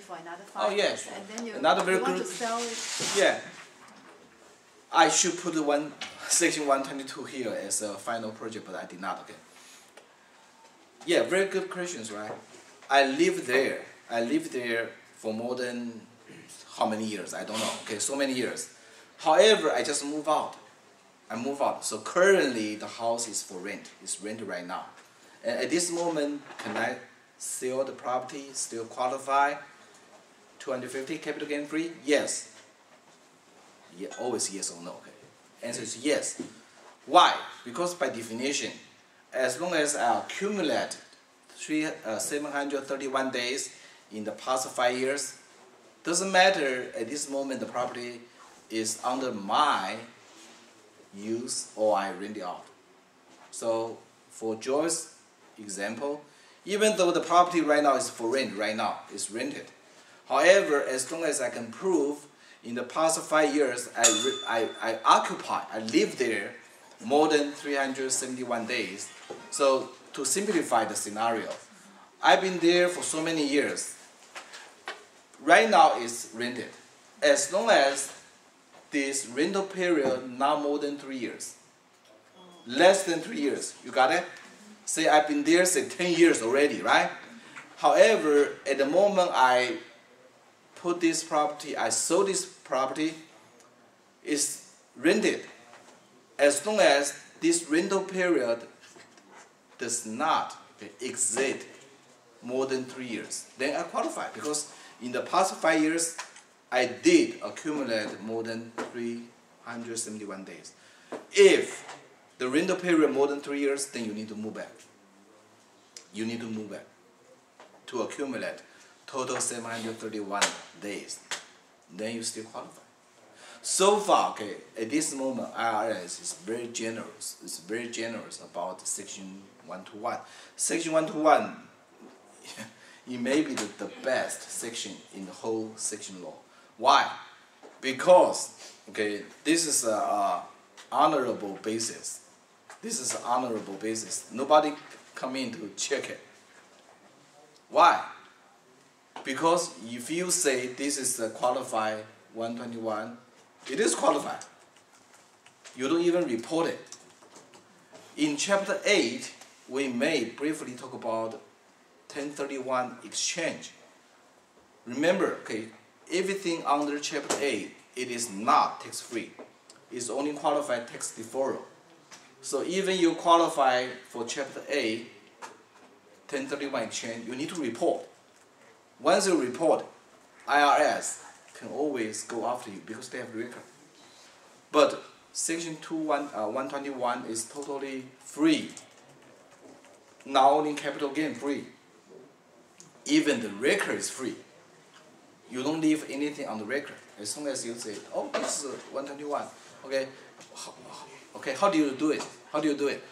for another 5 yes. years, and then you very want good. to sell it. Yeah. I should put section 122 here as a final project, but I did not. Okay. Yeah, very good questions, right? I lived there for more than how many years? I don't know. Okay, so many years. However, I just moved out. I moved out. So currently, the house is for rent. It's rented right now. And at this moment, can I sell the property? Still qualify? 250 capital gain free? Yes. Yeah, always yes or no. Okay. Answer is yes. Why? Because by definition, as long as I accumulate 731 days in the past 5 years, doesn't matter at this moment the property is under my use or I rent it out. So for Joy's example, even though the property right now is for rent, right now it's rented. However, as long as I can prove in the past 5 years I live there more than 371 days. So to simplify the scenario, I've been there for so many years. Right now it's rented. As long as this rental period not more than 3 years. Less than 3 years. You got it? Say I've been there, say 10 years already, right? However, at the moment I put this property, I sold this property, it's rented. As long as this rental period does not exceed more than 3 years, then I qualify, because in the past 5 years I did accumulate more than 371 days. If the rental period more than 3 years, then you need to move back. You need to move back to accumulate total 731 days. Then you still qualify. So far, okay, at this moment, IRS is very generous. It's very generous about Section 121. Section 121, it may be the best section in the whole section law. Why? Because, okay, this is a honorable basis. This is an honorable basis. Nobody come in to check it. Why? Because if you say this is a qualified 121, it is qualified. You don't even report it. In chapter 8, we may briefly talk about 1031 exchange. Remember, okay, everything under chapter 8, it is not tax-free. It's only qualified tax deferral. So even you qualify for chapter 8, 1031 exchange, you need to report. Once you report, IRS can always go after you because they have record. But Section 121 is totally free. Not only capital gain free, even the record is free. You don't leave anything on the record. As long as you say, oh, this is 121. Okay, okay. How do you do it? How do you do it?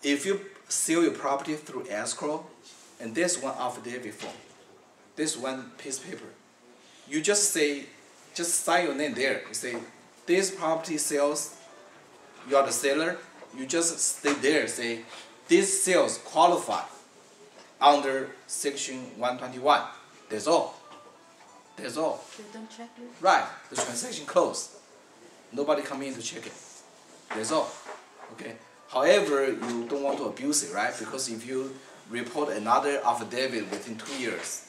If you sell your property through escrow, and there's one affidavit form, this one piece of paper, you just say, just sign your name there. You say, this property sales, you are the seller. You just stay there. Say, this sales qualify under Section 121. That's all. That's all. They don't check it? Right. The transaction closed. Nobody come in to check it. That's all. Okay. However, you don't want to abuse it, right? Because if you report another affidavit within 2 years,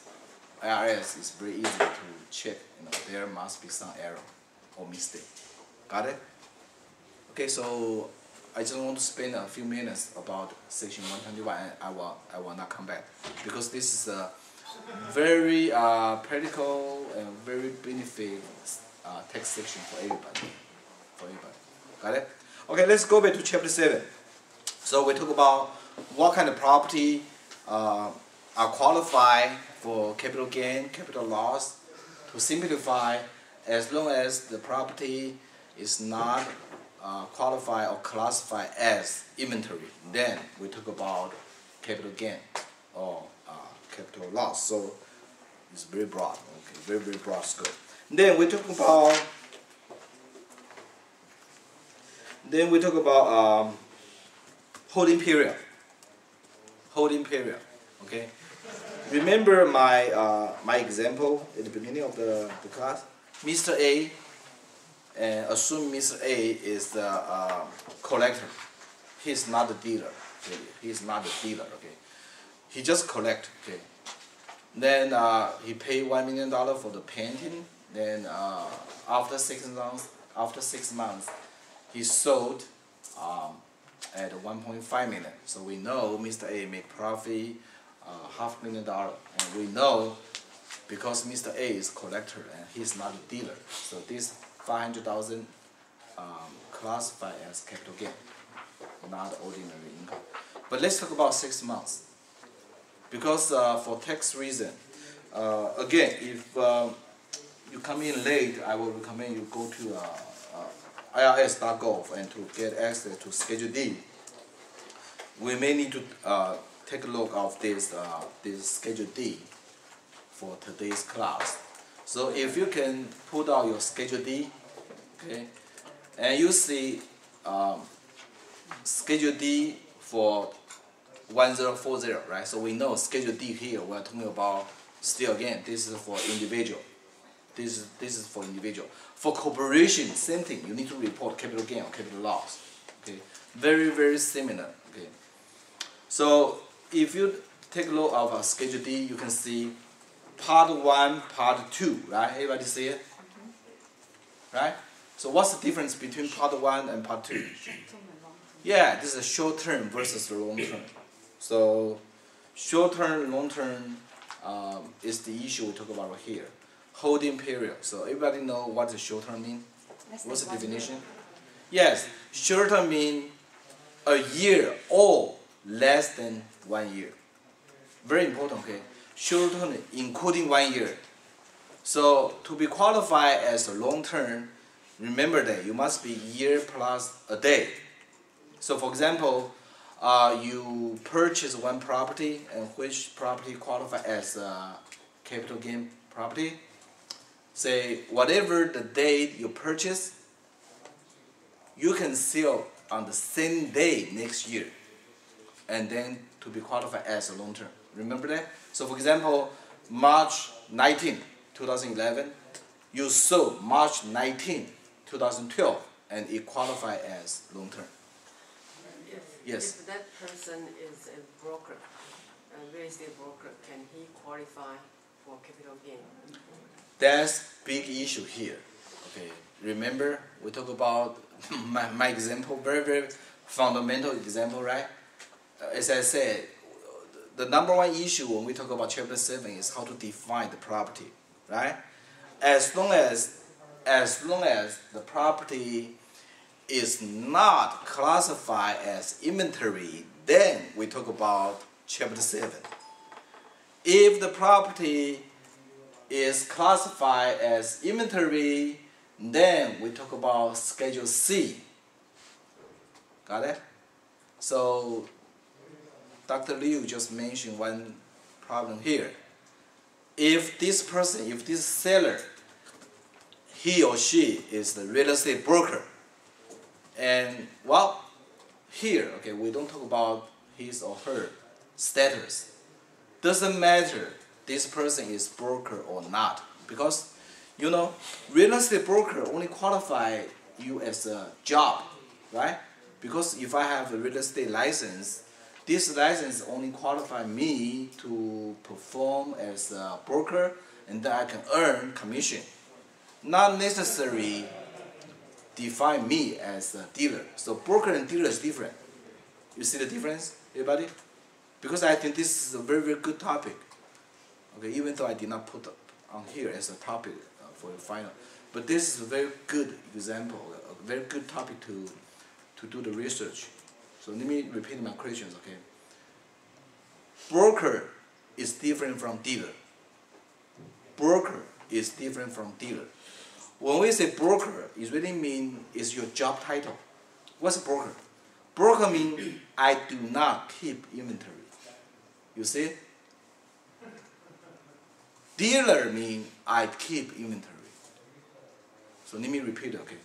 IRS is very easy to check. There must be some error or mistake. Got it? Okay. So I just want to spend a few minutes about Section 121, and I will not come back because this is a very practical and very benefit tax section for everybody. Got it? Okay, let's go back to chapter 7. So we talk about what kind of property are qualified for capital gain, capital loss. To simplify, as long as the property is not qualified or classified as inventory, then we talk about capital gain or capital loss. So it's very broad, okay, very, very broad scope. Then we talk about holding period. Holding period, okay. Remember my example at the beginning of the class? Mr. A, assume Mr. A is the collector. He's not the dealer. Okay? He's not the dealer. Okay, he just collect. Okay, then he paid $1 million for the painting. Then after 6 months, he sold at 1.5 million. So we know Mr. A make profit $500,000, and we know because Mr. A is collector and he's not a dealer. So this 500,000 classified as capital gain, not ordinary income. But let's talk about 6 months, because for tax reason, again, if you come in late, I will recommend you go to IRS.gov and to get access to Schedule D. We may need to take a look of this Schedule D for today's class. So if you can put out your Schedule D, okay, and you see Schedule D for 1040, right? So we know Schedule D here, we're talking about, still again, this is for individual. This is for individual. For corporation, same thing. You need to report capital gain or capital loss. Okay, very, very similar. Okay, so if you take a look at our Schedule D, you can see Part 1, Part 2. Right? Everybody see it? Right? So what's the difference between Part 1 and Part 2? Yeah, this is short term versus the long term. So short term, long term is the issue we talk about right here. Holding period. So everybody know what the short term mean? What's the definition? Yes, short term mean a year or less than 1 year. Very important, okay? Short term including 1 year. So to be qualified as a long term, remember that you must be year plus a day. So for example, you purchase one property, and which property qualify as a capital gain property. Say whatever the date you purchase, you can sell on the same day next year, and then to be qualified as a long term. Remember that? So for example, March 19, 2011, you sold March 19, 2012, and it qualified as long term. Yes. If that person is a broker, a real estate broker, can he qualify for capital gain? That's big issue here. Okay, remember we talk about my example, very, very fundamental example, right? As I said, the number one issue when we talk about Chapter 7 is how to define the property, right? As long as the property is not classified as inventory, then we talk about Chapter 7. If the property is classified as inventory, then we talk about Schedule C. Got it? So Dr. Liu just mentioned one problem here. If this person, if this seller, he or she is the real estate broker, and well, here, okay, we don't talk about his or her status. Doesn't matter this person is broker or not, because you know, real estate broker only qualify you as a job, right? Because if I have a real estate license, this license only qualify me to perform as a broker, and then I can earn commission. Not necessarily define me as a dealer. So broker and dealer is different. You see the difference, everybody? Because I think this is a very, very good topic. Okay, even though I did not put on here as a topic for the final, but this is a very good example, a very good topic to do the research. So let me repeat my questions, okay? Broker is different from dealer. Broker is different from dealer. When we say broker, it really means it's your job title. What's a broker? Broker means I do not keep inventory. You see? Dealer means I keep inventory. So let me repeat, okay?